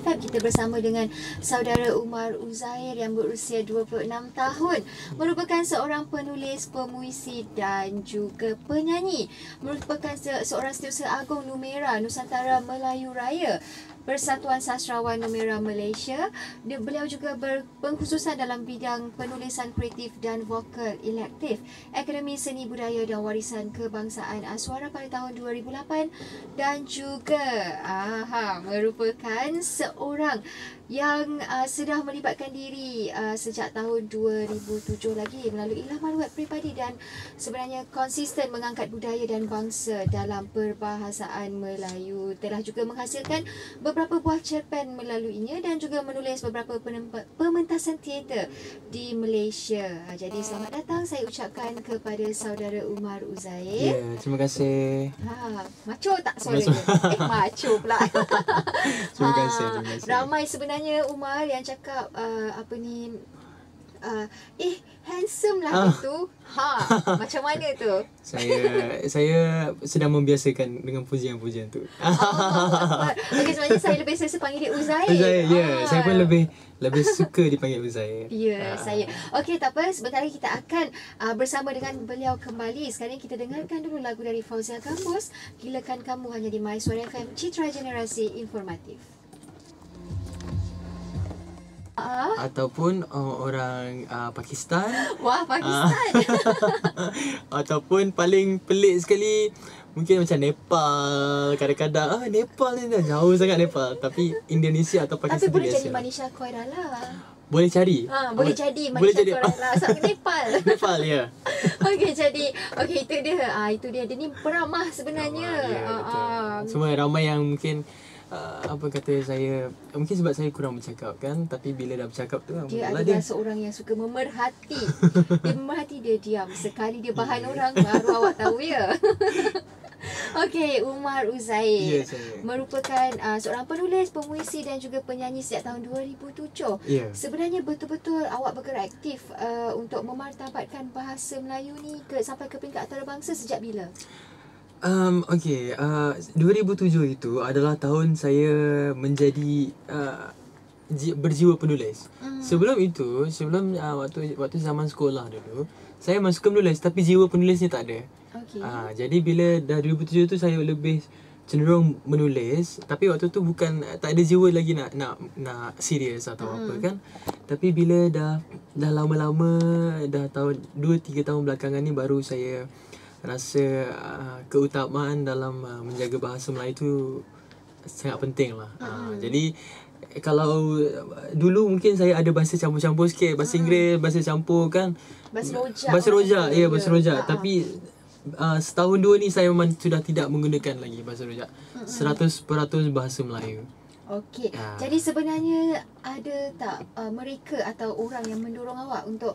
FM. Kita bersama dengan saudara Umar Uzair yang berusia 26 tahun. Merupakan seorang penulis, pemuisi dan juga penyanyi. Merupakan seorang Setiausaha Agung Numera Nusantara Melayu Raya, Persatuan Sastrawan Numera Malaysia. Beliau juga berpengkhususan dalam bidang penulisan kreatif dan vokal elektif, Akademi Seni Budaya dan Warisan Kebangsaan Aswara pada tahun 2008 dan juga merupakan seorang yang sudah melibatkan diri sejak tahun 2007 lagi melalui laman web peribadi dan sebenarnya konsisten mengangkat budaya dan bangsa dalam perbahasaan Melayu. Telah juga menghasilkan beberapa buah cerpen melaluinya dan juga menulis beberapa pementasan teater di Malaysia. Jadi selamat datang saya ucapkan kepada saudara Umar Uzair. Ya, terima kasih. Macho tak suaranya? Macho pula. Terima kasih. Ramai sebenarnya Umar yang cakap handsome lah itu. Macam mana tu? Saya sedang membiasakan dengan pujian-pujian tu. Okey, sebenarnya saya lebih selesa panggil dia Uzair. Uzair, ya. Saya pun lebih suka dipanggil Uzair. Ya, saya. Okey, tak apa. Sebentar lagi kita akan bersama dengan beliau kembali. Sekarang kita dengarkan dulu lagu dari Fauzia Gambus, Gilakan Kamu, hanya di My Suara FM, Citra Generasi Informatif. Ataupun orang Pakistan. Wah, Pakistan. Ataupun paling pelik sekali mungkin macam Nepal. Kadang-kadang Nepal ni dah jauh sangat Nepal. Tapi Indonesia atau Pakistan tapi boleh jadi biasa. Manisha Koirala. Boleh cari. Boleh jadi Manisha Koirala sampai Nepal. Nepal, ya. Okey, jadi itu dia. Itu dia. Dia ni peramah sebenarnya. Semua ramai yang mungkin apa kata saya, mungkin sebab saya kurang bercakap kan, tapi bila dah bercakap tu dia adalah seorang yang suka memerhati. Dia memerhati, dia diam. Sekali dia bahan orang baru awak tahu ya. Okey, Umar Uzair merupakan seorang penulis, pemuisi dan juga penyanyi sejak tahun 2007. Sebenarnya betul-betul awak bergerak aktif untuk memartabatkan bahasa Melayu ni sampai ke peringkat antarabangsa sejak bila? 2007 itu adalah tahun saya menjadi berjiwa penulis. Sebelum itu, waktu zaman sekolah dulu, saya memang suka menulis tapi jiwa penulisnya tak ada. Jadi bila dah 2007 tu saya lebih cenderung menulis, tapi waktu tu bukan tak ada jiwa lagi nak serius atau apa kan. Tapi bila dah lama-lama, dah tahun 2-3 tahun belakangan ni baru saya rasa keutamaan dalam menjaga bahasa Melayu tu sangat penting lah. Jadi kalau dulu mungkin saya ada bahasa campur-campur sikit, bahasa Inggeris, bahasa campur kan. Bahasa rojak. Ya, bahasa rojak. Tapi setahun dua ni saya memang sudah tidak menggunakan lagi bahasa rojak. 100% bahasa Melayu. Okey. Jadi sebenarnya ada tak mereka atau orang yang mendorong awak untuk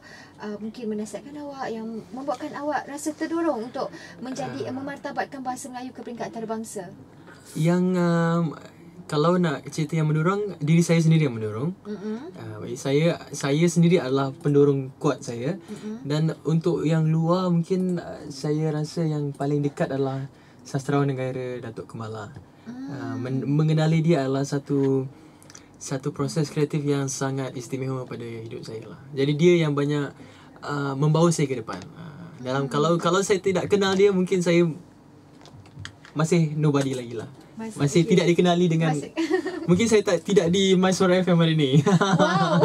mungkin menasihatkan awak, yang membuatkan awak rasa terdorong untuk menjadi memartabatkan bahasa Melayu ke peringkat antarabangsa? Yang kalau nak cerita yang mendorong, diri saya sendiri yang mendorong. Saya sendiri adalah pendorong kuat saya. Dan untuk yang luar mungkin saya rasa yang paling dekat adalah sastrawan negara Datuk Kamala. Mengenali dia adalah satu proses kreatif yang sangat istimewa pada hidup saya lah. Jadi dia yang banyak membawa saya ke depan. Kalau saya tidak kenal dia, mungkin saya masih nobody lagi lah. Masih tidak dikenali dengan mungkin saya tidak di My Suara FM hari ni. Wow.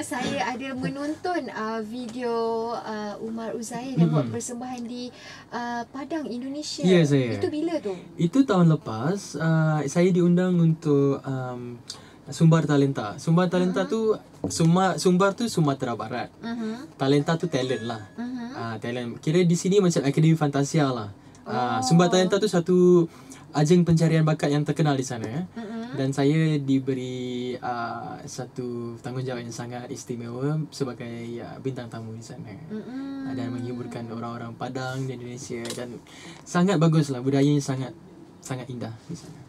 Saya ada menonton video Umar Uzair yang buat persembahan di Padang, Indonesia. Ya, saya. Itu bila tu? Itu tahun lepas. Saya diundang untuk Sumbar Talenta. Sumbar Talenta tu Sumbar tu Sumatera Barat. Talenta tu talent lah. Talent. Kira di sini macam Akademi Fantasia lah. Sumbar Talenta tu satu ajang pencarian bakat yang terkenal di sana. Dan saya diberi satu tanggungjawab yang sangat istimewa sebagai bintang tamu di sana. Dan menghiburkan orang-orang Padang di Indonesia. Dan sangat baguslah, budayanya sangat indah di sana.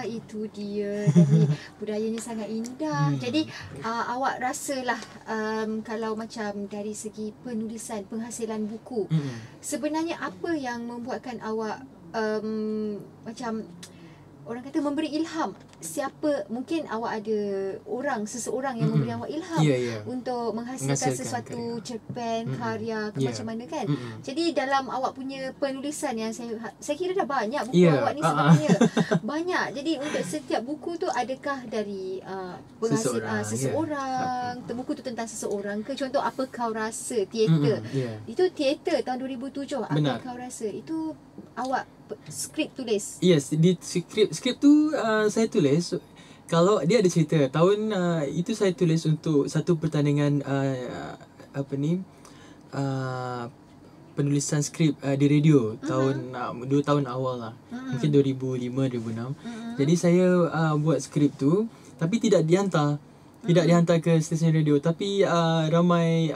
Itu dia. Jadi budayanya sangat indah. Jadi awak rasalah kalau macam dari segi penulisan, penghasilan buku, sebenarnya apa yang membuatkan awak macam orang kata memberi ilham siapa, mungkin awak ada seseorang yang memberi awak ilham untuk menghasilkan sesuatu cerpen, karya ke macam mana kan. Jadi dalam awak punya penulisan yang saya kira dah banyak buku awak ni sebenarnya. Banyak. Jadi untuk setiap buku tu adakah dari penghasil seseorang, buku tu tentang seseorang ke? Contoh Apa Kau Rasa, teater. Itu teater tahun 2007. Apa Kau Rasa itu awak skrip tulis? Yes, di skrip tu saya tulis. Kalau dia ada cerita tahun itu saya tulis untuk satu pertandingan penulisan skrip di radio tahun 2 tahun awal lah. Mungkin 2005 2006. Jadi saya buat skrip tu tapi tidak dihantar ke stesen radio, tapi ramai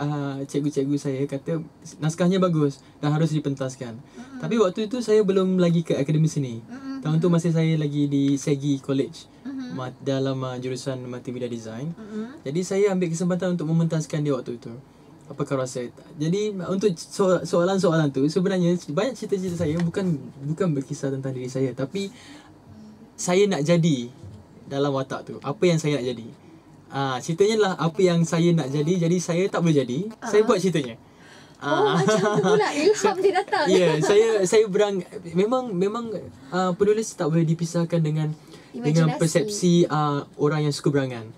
cikgu-cikgu saya kata naskahnya bagus dan harus dipentaskan. Tapi waktu itu saya belum lagi ke Akademi Seni. Tahun tu masih saya lagi di Segi College dalam jurusan Multimedia Design. Jadi saya ambil kesempatan untuk mementaskan dia waktu itu. Apa kau rasa? Jadi untuk soalan-soalan tu sebenarnya banyak cerita-cerita saya bukan berkisah tentang diri saya, tapi saya nak jadi dalam watak tu. Apa yang saya nak jadi? Ceritanya lah apa yang saya nak jadi saya tak boleh jadi. Saya buat ceritanya. Macam tu pula ilham dia datang. Saya memang penulis tak boleh dipisahkan dengan persepsi orang yang suka berangan.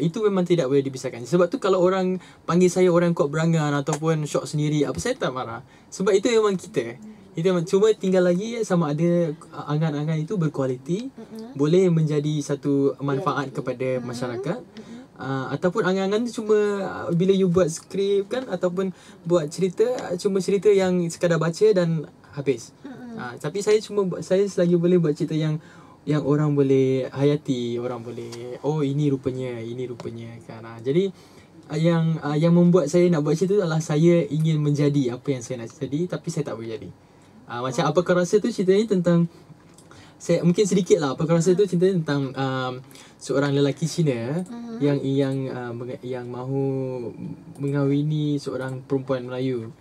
Itu memang tidak boleh dipisahkan. Sebab tu kalau orang panggil saya orang kuat berangan ataupun syok sendiri, saya tak marah. Sebab itu memang kita. Itu memang, cuma tinggal lagi sama ada angan-angan itu berkualiti, boleh menjadi satu manfaat kepada masyarakat. Ataupun angan-angan tu cuma bila you buat skrip kan, ataupun buat cerita, cuma cerita yang sekadar baca dan habis. Tapi saya selagi boleh buat cerita yang orang boleh hayati, orang boleh ini rupanya kan. Jadi yang membuat saya nak buat cerita tu adalah saya ingin menjadi apa yang saya nak jadi tapi saya tak boleh jadi. Macam Apa Kau Rasa tu ceritanya tentang, saya mungkin sedikit lah, Apa Kau Rasa tu ceritanya tentang seorang lelaki Cina yang mahu mengahwini seorang perempuan Melayu.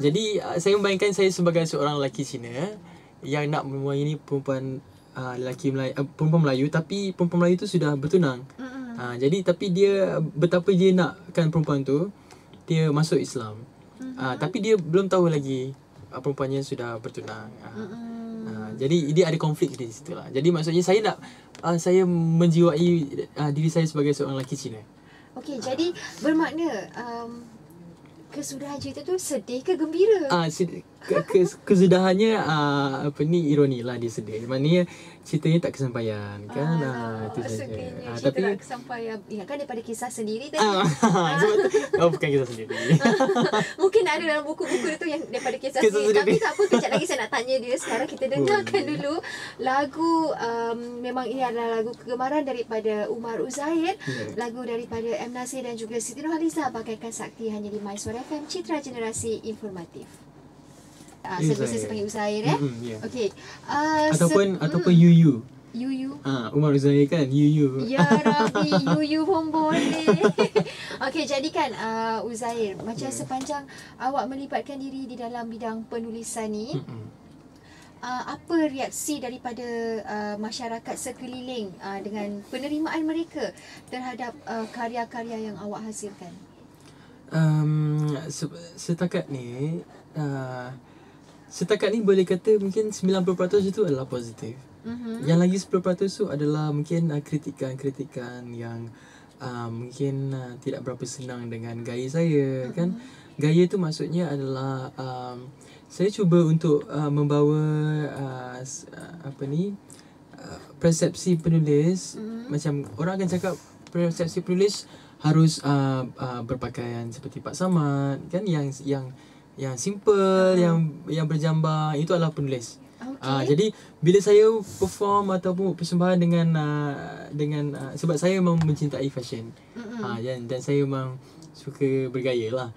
Jadi saya membayangkan saya sebagai seorang lelaki Cina yang nak mengahwini perempuan Melayu, tapi perempuan Melayu tu sudah bertunang. Jadi tapi dia betapa dia nakkan perempuan tu, dia masuk Islam. Tapi dia belum tahu lagi perempuannya sudah bertunang. Jadi dia ada konflik di situ lah. Jadi maksudnya saya menjiwai diri saya sebagai seorang lelaki Cina. Okey, jadi bermakna kesudahan cerita tu sedih ke gembira? Kesudahannya ironi lah, dia sedih. Maknanya ceritanya tak kesampaian kan. Itu saja. Cerita tak kesampaian. Ingatkan daripada kisah sendiri tadi. Bukan kisah sendiri. Mungkin ada dalam buku-buku tu yang daripada kisah sendiri. Tapi tak apa, kejap lagi saya nak tanya dia. Sekarang kita dengarkan dulu lagu, memang ini adalah lagu kegemaran daripada Umar Uzair. Lagu daripada M. Nasir dan juga Siti Nurhaliza, Bagaikan Sakti, hanya di My Suara FM, Citra Generasi Informatif. Saya panggil Uzair Okey. Ataupun Yuyu. Umar Uzair kan, Yuyu. Ya Rabbi, Yuyu pun boleh. Okey, jadi kan Uzair, macam sepanjang awak melibatkan diri di dalam bidang penulisan ni, apa reaksi daripada masyarakat sekeliling dengan penerimaan mereka terhadap karya-karya yang awak hasilkan? Setakat ni boleh kata mungkin 90% itu adalah positif. Yang lagi 10% tu adalah mungkin kritikan-kritikan yang mungkin tidak berapa senang dengan gaya saya kan. Gaya tu maksudnya adalah saya cuba untuk membawa persepsi penulis. Macam orang akan cakap persepsi penulis harus berpakaian seperti Pak Samad kan, yang simple, yang berjambar, itu adalah penulis. Jadi bila saya perform ataupun persembahan dengan sebab saya memang mencintai fashion. Dan saya memang suka bergaya lah.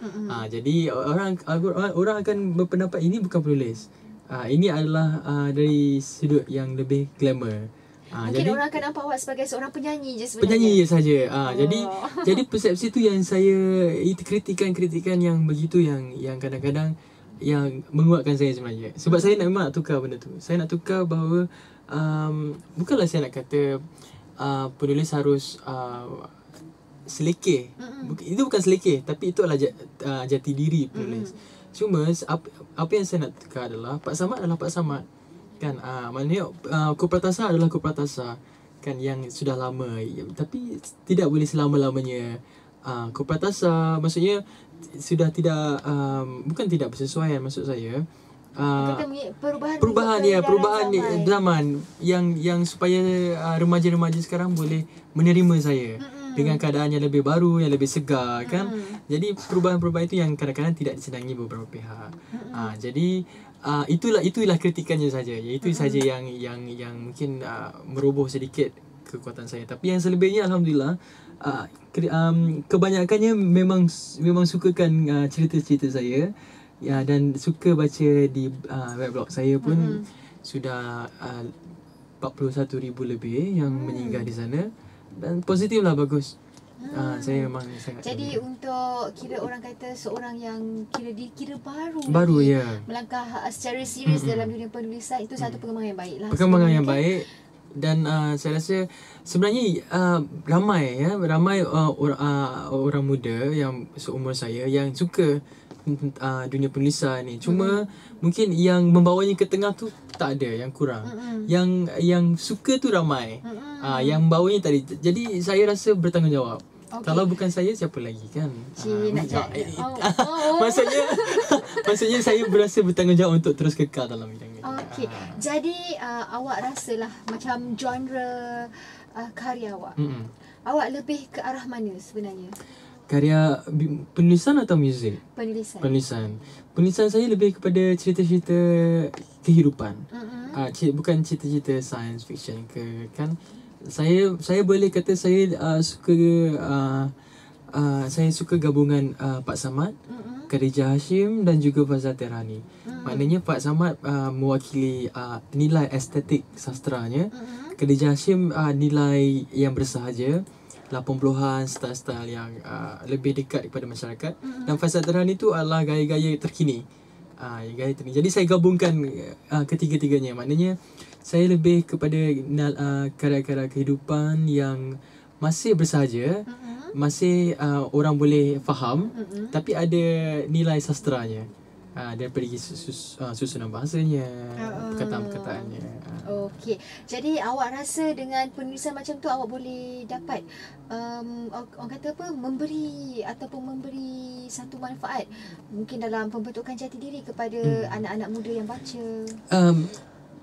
Jadi orang akan berpendapat ini bukan penulis. Ini adalah dari sudut yang lebih glamour. Mungkin orang akan nampak awak sebagai seorang penyanyi je sebenarnya. Penyanyi je saja. Jadi persepsi tu yang itu kritikan yang begitu yang kadang-kadang yang menguatkan saya sebenarnya. Sebab saya memang nak tukar benda tu. Saya nak tukar bahawa bukanlah saya nak kata penulis harus selekeh. Itu bukan selekeh, tapi itu adalah jati diri penulis. Cuma apa yang saya nak tekan adalah Pak Samad adalah Pak Samad kan. Maknanya Kupratasa adalah Kupratasa kan, yang sudah lama, tapi tidak boleh selama-lamanya Kupratasa. Maksudnya sudah tidak bukan tidak bersesuaian, maksud saya perubahan zaman yang supaya remaja-remaja sekarang boleh menerima saya dengan keadaan yang lebih baru, yang lebih segar kan. Jadi perubahan-perubahan itu yang kadang-kadang tidak disenangi beberapa pihak. Jadi itulah kritikannya saja. Iaitu saja yang mungkin meroboh sedikit kekuatan saya. Tapi yang selebihnya alhamdulillah kebanyakannya memang sukakan cerita-cerita saya. Ya, dan suka baca di weblog saya pun sudah 41,000 lebih yang menyinggah di sana. Dan positif lah, bagus. Saya memang sangat. Jadi untuk kira orang kata seorang yang dikira baru lagi, ya, melangkah secara serius dalam dunia penulisan, itu satu perkembangan yang baik lah. Perkembangan yang baik. Dan saya rasa sebenarnya ramai orang muda yang seumur saya yang suka dunia penulisan ni. Cuma mungkin yang membawanya ke tengah tu tak ada, yang kurang. Yang suka tu ramai. Yang membawanya tadi. Jadi saya rasa bertanggungjawab. Kalau bukan saya, siapa lagi kan? Maksudnya saya berasa bertanggungjawab untuk terus kekal dalam bidang ini. Okey. Jadi awak rasalah macam genre karya awak. Awak lebih ke arah mana sebenarnya? Karya penulisan atau muzik? Penulisan. Penulisan saya lebih kepada cerita-cerita kehidupan. Bukan cerita-cerita science fiction ke kan. Saya boleh kata saya suka gabungan Pak Samad, Khadijah Hashim dan juga Fazal Terani. Maknanya Pak Samad mewakili nilai estetik sastranya. Khadijah Hashim nilai yang bersahaja, 80-an, style-style yang lebih dekat kepada masyarakat. Dan Fazal Terani tu adalah gaya-gaya terkini. Jadi saya gabungkan ketiga-tiganya. Maknanya saya lebih kepada karya-karya kehidupan yang masih bersahaja, masih orang boleh faham, tapi ada nilai sastranya. Daripada susunan bahasanya, perkataan-perkataannya. Okey. Jadi awak rasa dengan penulisan macam tu awak boleh dapat orang kata apa, memberi satu manfaat mungkin dalam pembentukan jati diri kepada anak-anak muda yang baca.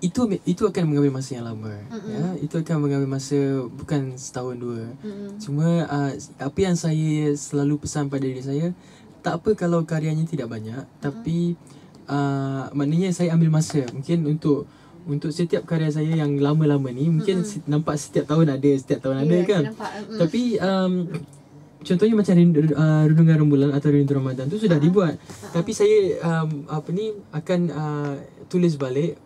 Itu akan mengambil masa yang lama. Ya, itu akan mengambil masa bukan setahun dua. Cuma apa yang saya selalu pesan pada diri saya, tak apa kalau karyanya tidak banyak, tapi maknanya saya ambil masa mungkin untuk setiap karya saya yang lama-lama ni. Mungkin nampak setiap tahun ada kan. Tapi contohnya macam Renungan Rembulan atau Rindu Ramadan tu sudah dibuat. Tapi saya akan tulis balik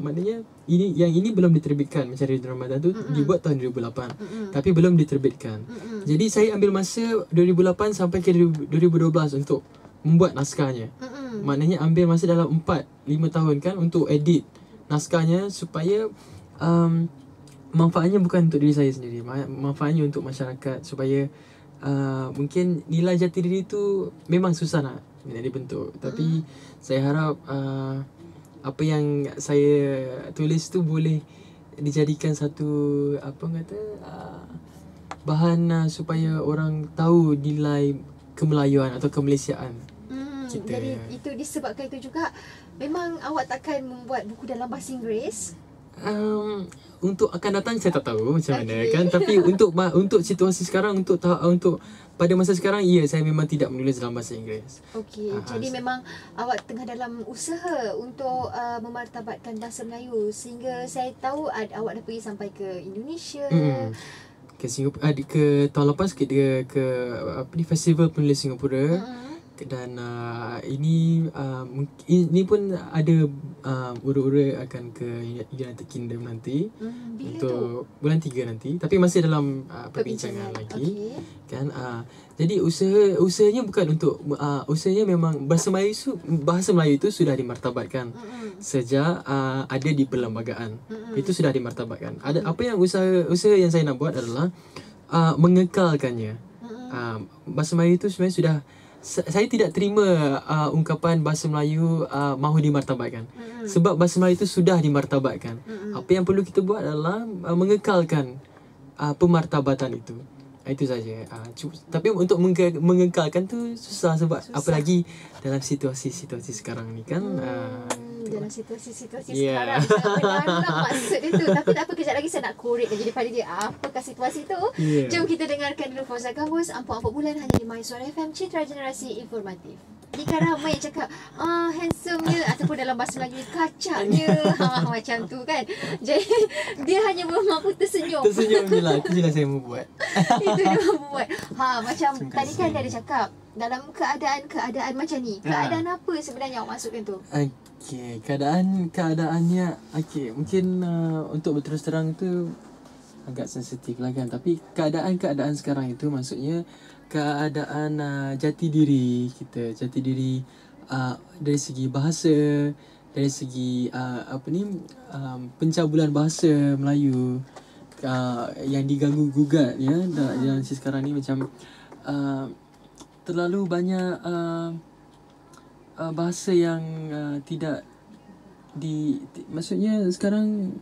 maknanya ini belum diterbitkan. Macam Rindu Ramadan tu dibuat tahun 2008 tapi belum diterbitkan. Jadi saya ambil masa 2008 sampai ke 2012 untuk membuat naskahnya. Maknanya ambil masa dalam 4-5 tahun kan untuk edit naskahnya, supaya manfaatnya bukan untuk diri saya sendiri, manfaatnya untuk masyarakat, supaya mungkin nilai jati diri tu memang susah nak dibentuk. Tapi saya harap apa yang saya tulis tu boleh dijadikan satu bahan supaya orang tahu nilai kemelayuan atau kemalaysiaan kita. Jadi itu disebabkan itu juga memang awak takkan membuat buku dalam bahasa Inggeris. Untuk akan datang saya tak tahu macam mana kan. Tapi untuk situasi sekarang, untuk pada masa sekarang, saya memang tidak menulis dalam bahasa Inggeris. Okey. Jadi memang awak tengah dalam usaha untuk memartabatkan bahasa Melayu, sehingga saya tahu awak dah pergi sampai ke Indonesia. Ke Singapura, ke tahun lepas ke festival penulis Singapura. dan ini pun ada ura-ura akan ke United Kingdom nanti. Bila untuk bulan 3 nanti, tapi masih dalam perbincangan lagi. Kan jadi usahanya bukan untuk usahanya memang bahasa Melayu itu sudah dimartabatkan sejak ada di perlembagaan. Itu sudah dimartabatkan. Ada apa yang usaha yang saya nak buat adalah mengekalkannya. Bahasa Melayu itu sebenarnya sudah, saya tidak terima ungkapan bahasa Melayu mahu dimartabatkan. Sebab bahasa Melayu itu sudah dimartabatkan. Apa yang perlu kita buat adalah mengekalkan pemartabatan itu. Itu saja. Tapi untuk mengekalkan tu susah sebab apalagi dalam situasi-situasi sekarang ni kan. Dalam situasi-situasi sekarang benar-benar maksud dia tu. Tapi tak apa, kejap lagi saya nak korek lagi daripada dia apakah situasi tu. Jom kita dengarkan dulu Fauzal Gambus, Ampuk-Ampuk Bulan hanya di My Suara FM, Citra Generasi Informatif. Jika ramai yang cakap handsome-nya ataupun dalam bahasa Melayu kacaknya macam tu kan. Jadi dia hanya mampu tersenyum. Tersenyum je lah. Itu je lah saya mau buat. Itu dia mampu buat. Macam tadi kan dia ada cakap dalam keadaan macam ni. Keadaan apa sebenarnya awak masukkan tu? Okey, keadaannya mungkin untuk berterus terang tu agak sensitif lah kan. Tapi keadaan sekarang itu maksudnya keadaan jati diri kita, dari segi bahasa, dari segi pencabulan bahasa Melayu yang diganggu gugat ya. Yang sekarang ni macam terlalu banyak bahasa yang tidak maksudnya sekarang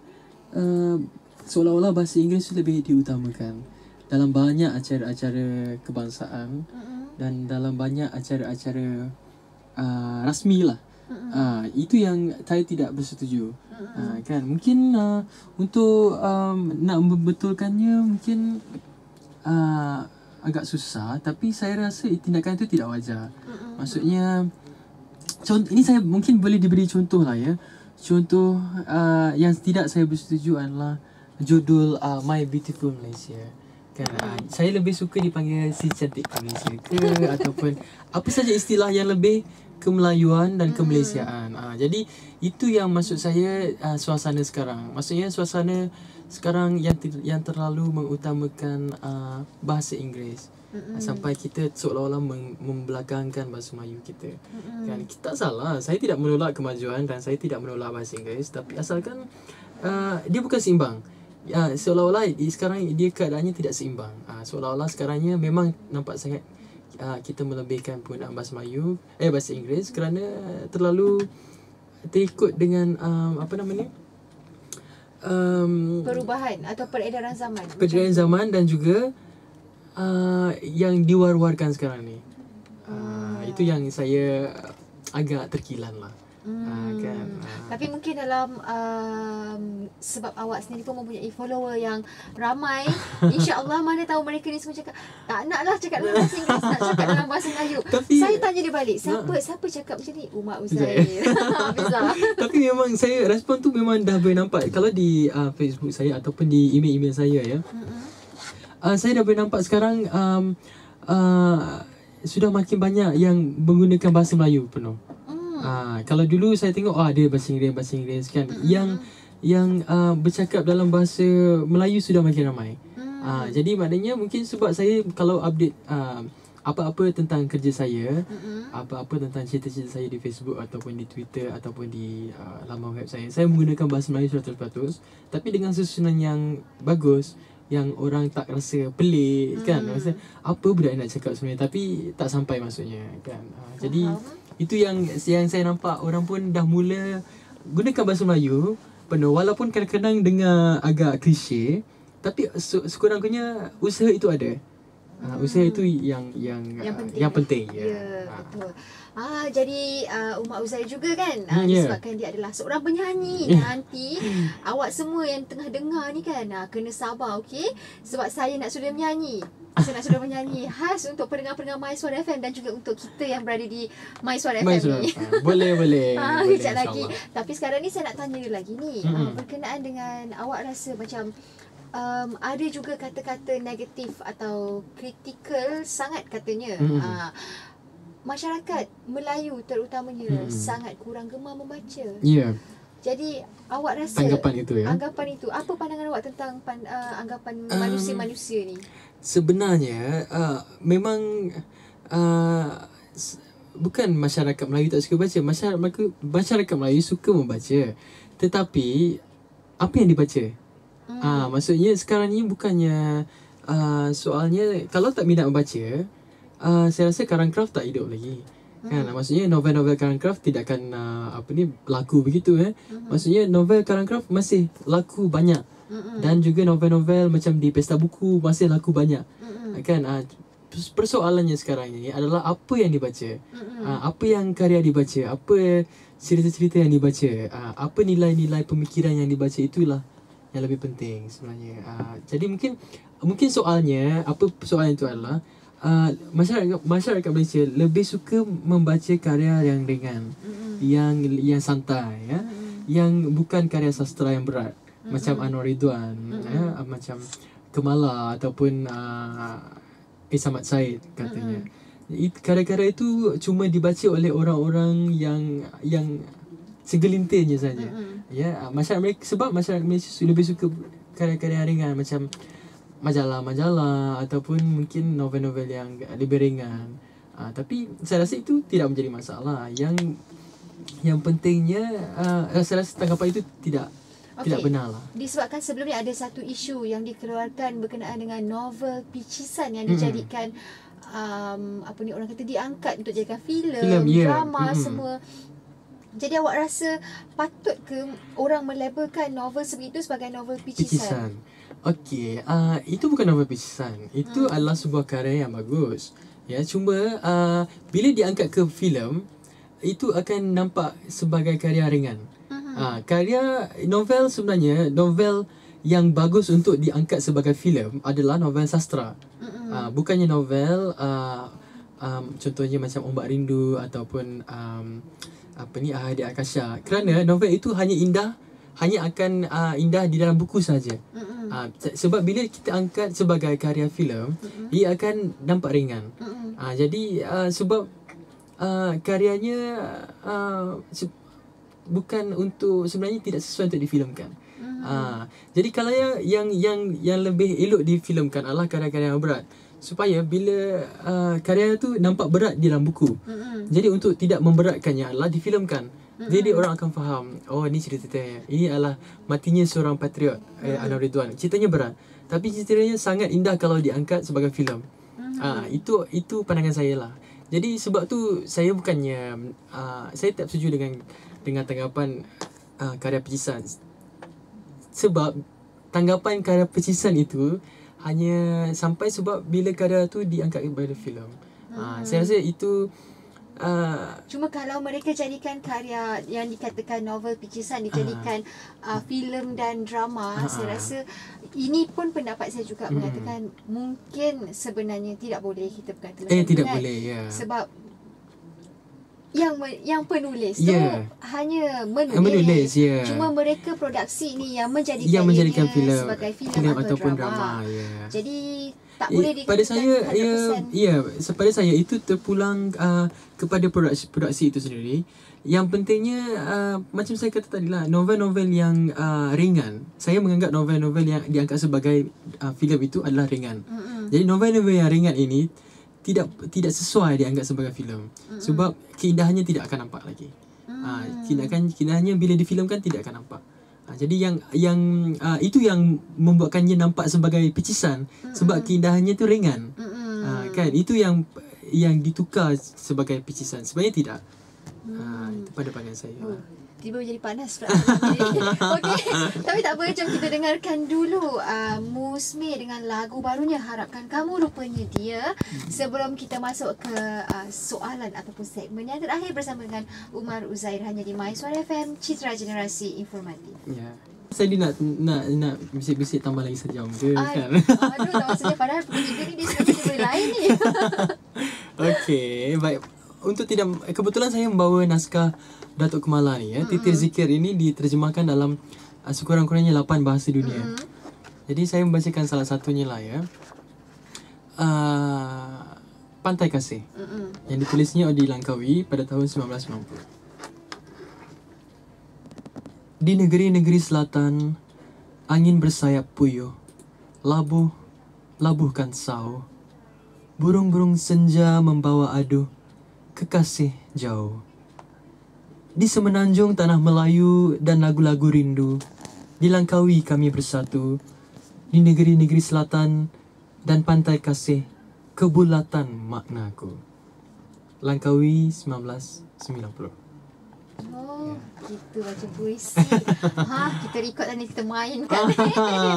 seolah-olah bahasa Inggeris lebih diutamakan dalam banyak acara-acara kebangsaan dan dalam banyak acara-acara rasmi lah. Itu yang saya tidak bersetuju. Kan mungkin untuk nak membetulkannya mungkin agak susah, tapi saya rasa tindakan itu tidak wajar. Maksudnya ini saya mungkin boleh diberi contoh lah ya. Contoh yang tidak saya bersetuju adalah judul My Beautiful Malaysia. Saya lebih suka dipanggil si cantik Malaysia ke ataupun apa saja istilah yang lebih kemelayuan dan kemalaysiaan. Jadi itu yang maksud saya suasana sekarang. Maksudnya suasana sekarang yang terlalu mengutamakan bahasa Inggeris. Sampai kita seolah-olah membelakangkan bahasa Melayu kita. Kan kita tak salah. Saya tidak menolak kemajuan dan saya tidak menolak bahasa Inggeris, tapi asalkan dia bukan seimbang. Seolah-olah sekarang dia keadaannya tidak seimbang. Seolah-olah sekarangnya memang nampak sangat kita melebihkan penggunaan bahasa Melayu, bahasa Inggeris kerana terlalu terikut dengan perubahan atau peredaran zaman. Peredaran zaman dan juga yang diwar-warkan sekarang ni. Itu yang saya agak terkilan lah. Kan. Tapi mungkin dalam sebab awak sendiri pun mempunyai follower yang ramai, insya-Allah mana tahu mereka ni semua cakap tak naklah cakap dalam bahasa Inggeris, nak cakap dalam bahasa Melayu. Tapi saya tanya dia balik, siapa cakap macam ni? Umar Uzair. Tapi memang saya respon tu memang dah boleh nampak kalau di Facebook saya ataupun di email-email saya ya. Saya dah boleh nampak sekarang sudah makin banyak yang menggunakan bahasa Melayu penuh. Kalau dulu saya tengok ada bahasa Inggeris kan. Yang bercakap dalam bahasa Melayu sudah makin ramai. Jadi maknanya mungkin sebab saya kalau update apa-apa tentang kerja saya, apa-apa tentang cerita-cerita saya di Facebook ataupun di Twitter ataupun di laman web saya menggunakan bahasa Melayu 100%, tapi dengan susunan yang bagus, yang orang tak rasa pelik kan. Rasa apa budak nak cakap sebenarnya, tapi tak sampai maksudnya kan. Jadi itu yang saya nampak orang pun dah mula gunakan bahasa Melayu penuh, walaupun kadang-kadang dengar agak klise, tapi sekurang-kurangnya usaha itu ada. Usaha itu yang penting. Ya, betul. Jadi Umar Uzair juga kan, disebabkan dia adalah seorang penyanyi. Nanti awak semua yang tengah dengar ni kan, kena sabar, okey? Sebab saya nak suruh menyanyi. Saya nak suruh menyanyi khas untuk pendengar-pendengar My Suara FM dan juga untuk kita yang berada di My Suara FM ni. Boleh. Kejap lagi. Tapi sekarang ni saya nak tanya dia lagi ni. Berkenaan dengan awak rasa macam ada juga kata-kata negatif atau kritikal sangat katanya. masyarakat Melayu terutamanya sangat kurang gemar membaca. Ya. Jadi awak rasa Anggapan itu ya. Anggapan itu, apa pandangan awak tentang anggapan manusia-manusia ni? Sebenarnya memang bukan masyarakat Melayu tak suka baca. Masyarakat Melayu suka membaca. Tetapi apa yang dibaca? Maksudnya sekarang ni bukannya soalnya kalau tak minat membaca, saya rasa current craft tak hidup lagi. Kan, maksudnya novel-novel current craft tidak akan laku begitu Maksudnya novel current craft masih laku banyak. Dan juga novel-novel macam di pesta buku masih laku banyak. Kan, persoalannya sekarang ni adalah apa yang dibaca. Apa yang karya dibaca, apa cerita-cerita yang dibaca, apa nilai-nilai pemikiran yang dibaca, itulah yang lebih penting sebenarnya. Jadi mungkin soalnya, apa soalan itu adalah masyarakat Malaysia lebih suka membaca karya yang ringan, yang santai yang bukan karya sastra yang berat, macam Anwar Ridwan, macam Kemala ataupun Samad Said katanya. Karya-karya itu cuma dibaca oleh orang-orang yang segelintirnya saja. Sebab masyarakat Malaysia lebih suka karya-karya yang ringan, macam majalah-majalah ataupun mungkin novel-novel yang lebih ringan. Tapi saya rasa itu tidak menjadi masalah. Yang pentingnya saya rasa tanggapan itu tidak benar lah. Disebabkan sebelum ni ada satu isu yang dikeluarkan berkenaan dengan novel picisan yang dijadikan orang kata diangkat untuk jadikan filem, drama semua. Jadi awak rasa patut ke orang melabelkan novel seperti itu sebagai novel picisan? Okey, itu bukan novel picisan. Itu adalah sebuah karya yang bagus. Ya, cuma bila diangkat ke filem, itu akan nampak sebagai karya ringan. Karya novel sebenarnya, novel yang bagus untuk diangkat sebagai filem adalah novel sastra. Bukannya novel contohnya macam Ombak Rindu ataupun Ahadi Akasha. Kerana novel itu hanya akan indah di dalam buku saja. Sebab bila kita angkat sebagai karya filem, ia akan nampak ringan. Jadi sebab karyanya bukan untuk, sebenarnya tidak sesuai untuk difilmkan. Jadi kalau yang lebih elok difilmkan adalah karya-karya yang berat, supaya bila karya tu nampak berat di dalam buku. Jadi untuk tidak memberatkannya adalah difilmkan. Jadi orang akan faham, oh ni ceritanya, ini adalah matinya seorang patriot, Anwar Ridwan. Ceritanya berat, tapi ceritanya sangat indah kalau diangkat sebagai filem. Itu pandangan saya lah. Jadi sebab tu saya bukannya saya tak setuju dengan tanggapan karya picisan. Sebab tanggapan karya picisan itu hanya sampai sebab bila karya tu diangkat kepada filem. Saya rasa itu cuma kalau mereka jadikan karya yang dikatakan novel picisan dijadikan filem dan drama, saya rasa ini pun pendapat saya juga mengatakan mungkin sebenarnya tidak boleh kita berkata tidak boleh, sebab yang penulis tu hanya menulis. Cuma mereka produksi ni yang menjadikan filem sebagai filem ataupun drama. Jadi tak boleh dikatakan 100%. Pada saya itu terpulang kepada produksi itu sendiri. Yang pentingnya macam saya kata tadi lah, novel-novel yang ringan. Saya menganggap novel-novel yang diangkat sebagai filem itu adalah ringan. Jadi novel-novel yang ringan ini tidak sesuai dianggap sebagai filem. Sebab keindahannya tidak akan nampak lagi. Keindahannya bila difilmkan tidak akan nampak. Jadi yang itu yang membuatkannya nampak sebagai picisan, sebab keindahannya tu ringan. Kan, itu yang ditukar sebagai picisan. Sebenarnya tidak. Itu pada pandangan saya. Tiba jadi panas pula. Okey. Tapi tak apa, jom kita dengarkan dulu Musmi dengan lagu barunya Harapkan Kamu Rupanya Dia, sebelum kita masuk ke soalan ataupun segmen yang terakhir bersama dengan Umar Uzair hanya di My Suara FM, Citra Generasi Informatif. Ya. Saya nak bisik-bisik tambah lagi sejam ke kan? Aduh, tak maksudnya padahal pukul 3 ni dia sudah benda lain ni. Okey, baik. Kebetulan saya membawa naskah Datuk Kemala ni Titir Zikir ini diterjemahkan dalam sekurang-kurangnya 8 bahasa dunia. Jadi saya membacakan salah satunya lah Pantai Kasih. Yang ditulisnya di Langkawi pada tahun 1990. Di negeri-negeri selatan, angin bersayap puyuh, labuhkan sau. Burung-burung senja membawa aduh, kekasih jauh. Di semenanjung tanah Melayu dan lagu-lagu rindu, di Langkawi kami bersatu. Di negeri-negeri selatan dan pantai kasih, kebulatan maknaku. Langkawi 1990. Oh, gitu baca puisi. Kita record dan kita mainkan.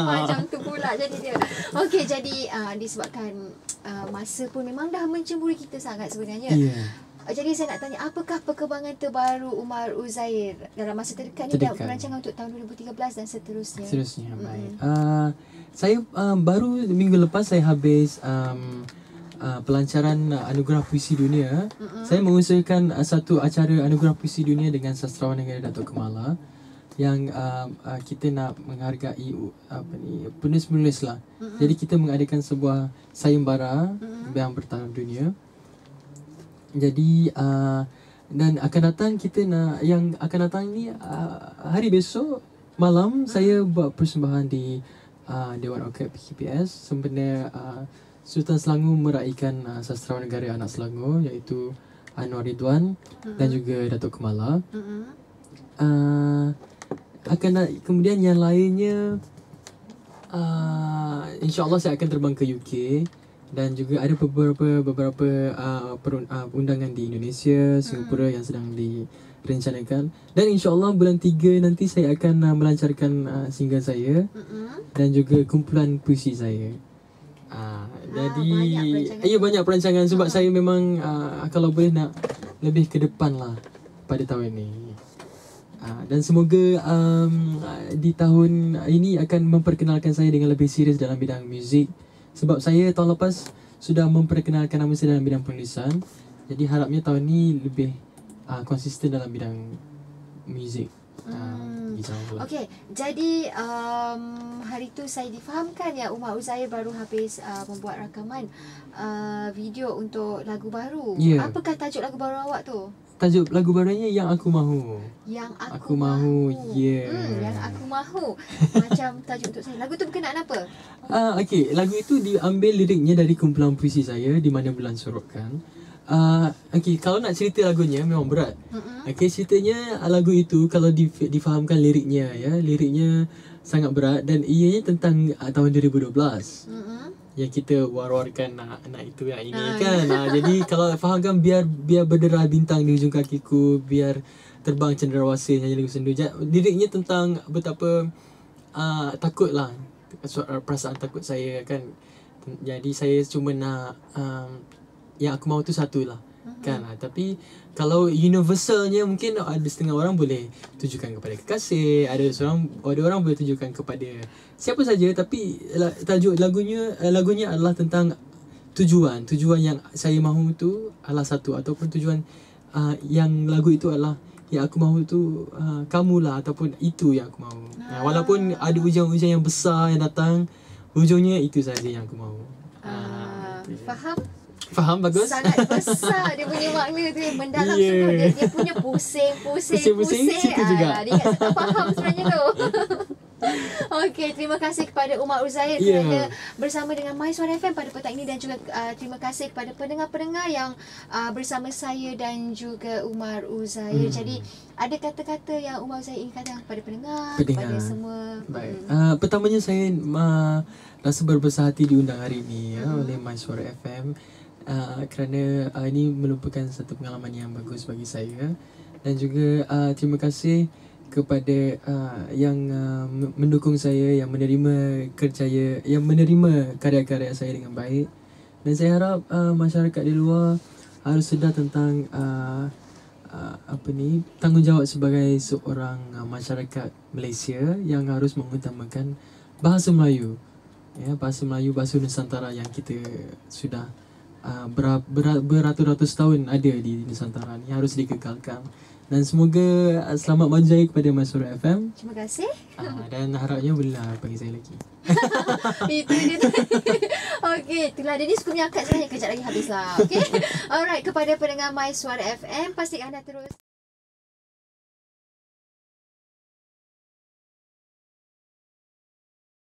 Macam tu pula jadi dia. Okey, jadi disebabkan masa pun memang dah mencemburi kita sangat sebenarnya. Jadi saya nak tanya, apakah perkembangan terbaru Umar Uzair dalam masa terdekat ni dan perancangan untuk tahun 2013 dan seterusnya? Baik. Saya baru minggu lepas saya habis pelancaran Anugerah Puisi Dunia. Saya mengusahakan satu acara Anugerah Puisi Dunia dengan sastrawan negara Datuk Kamala yang kita nak menghargai penulis-penulis lah. Jadi kita mengadakan sebuah sayembara yang bertaraf dunia. Jadi dan akan datang kita nak, yang akan datang ni hari besok malam saya buat persembahan di Dewan Orkid PKPS sempena Sultan Selangor meraihkan sastrawan negara anak Selangor iaitu Anwar Ridwan dan juga Datuk Kamala. Kemudian yang lainnya insya-Allah saya akan terbang ke UK dan juga ada beberapa undangan di Indonesia, Singapura yang sedang direncanakan. Dan insya-Allah bulan 3 nanti saya akan melancarkan single saya dan juga kumpulan puisi saya. Jadi banyak perancangan sebab saya memang kalau boleh nak lebih ke depan lah pada tahun ini. Dan semoga di tahun ini akan memperkenalkan saya dengan lebih serius dalam bidang muzik. Sebab saya tahun lepas sudah memperkenalkan nama saya dalam bidang penulisan. Jadi harapnya tahun ni lebih konsisten dalam bidang muzik. Okey, jadi hari tu saya difahamkan ya Umar Uzair baru habis membuat rakaman video untuk lagu baru. Apakah tajuk lagu baru awak tu? Tajuk lagu barunya Yang Aku Mahu. Yang Aku Mahu. Yang Aku Mahu. Macam tajuk untuk saya. Lagu tu berkenaan apa? Okey, lagu itu diambil liriknya dari kumpulan puisi saya Di Mana Bulan Sorotkan. Okey, kalau nak cerita lagunya memang berat. Okey, ceritanya lagu itu kalau difahamkan liriknya liriknya sangat berat dan ianya tentang tahun 2012. Yang kita war-warkan nak itu yang ini kan. Jadi kalau fahamkan biar berderah bintang di ujung kakiku, biar terbang cendrawasih nyanyi lagu sendu. Liriknya tentang betapa takutlah, perasaan takut saya kan. Jadi saya cuma nak yang aku mahu tu satu lah kan. Tapi kalau universalnya mungkin ada setengah orang boleh tujukan kepada kekasih, ada orang boleh tujukan kepada siapa saja, tapi tajuk lagunya adalah tentang tujuan yang saya mahu tu adalah satu, ataupun tujuan yang lagu itu adalah yang aku mahu tu kamulah, ataupun itu yang aku mahu. Walaupun ada ujian-ujian yang besar yang datang, ujungnya itu saja yang aku mahu. Faham bagus. Sangat besar dia punya makna tu yang mendalam semua. Dia punya pusing. Situ juga. Dia tak faham sebenarnya tu. Okey, terima kasih kepada Umar Uzair kerana bersama dengan My Suara FM pada petang ini, dan juga terima kasih kepada pendengar-pendengar yang bersama saya dan juga Umar Uzair. Jadi ada kata-kata yang Umar Uzair ingin katakan kepada pendengar, kepada semua. Baik. Pertamanya saya rasa berbesar hati diundang hari ini oleh My Suara FM. Kerana ini merupakan satu pengalaman yang bagus bagi saya, dan juga terima kasih kepada yang mendukung saya, yang menerima karya-karya saya dengan baik. Dan saya harap masyarakat di luar harus sedar tentang tanggungjawab sebagai seorang masyarakat Malaysia yang harus mengutamakan bahasa Melayu, bahasa Melayu, bahasa Nusantara yang kita sudah beratus-ratus tahun ada di Nusantara ni, harus dikekalkan. Dan semoga selamat maju jaya kepada Masura FM. Terima kasih. Dan harapnya bolehlah panggil saya lagi. Itu dia tadi. Okey, itulah dia ni suka punya akad sebenarnya, kejap lagi habislah. Okey. Alright, kepada pendengar My Suara FM, pastikan anda terus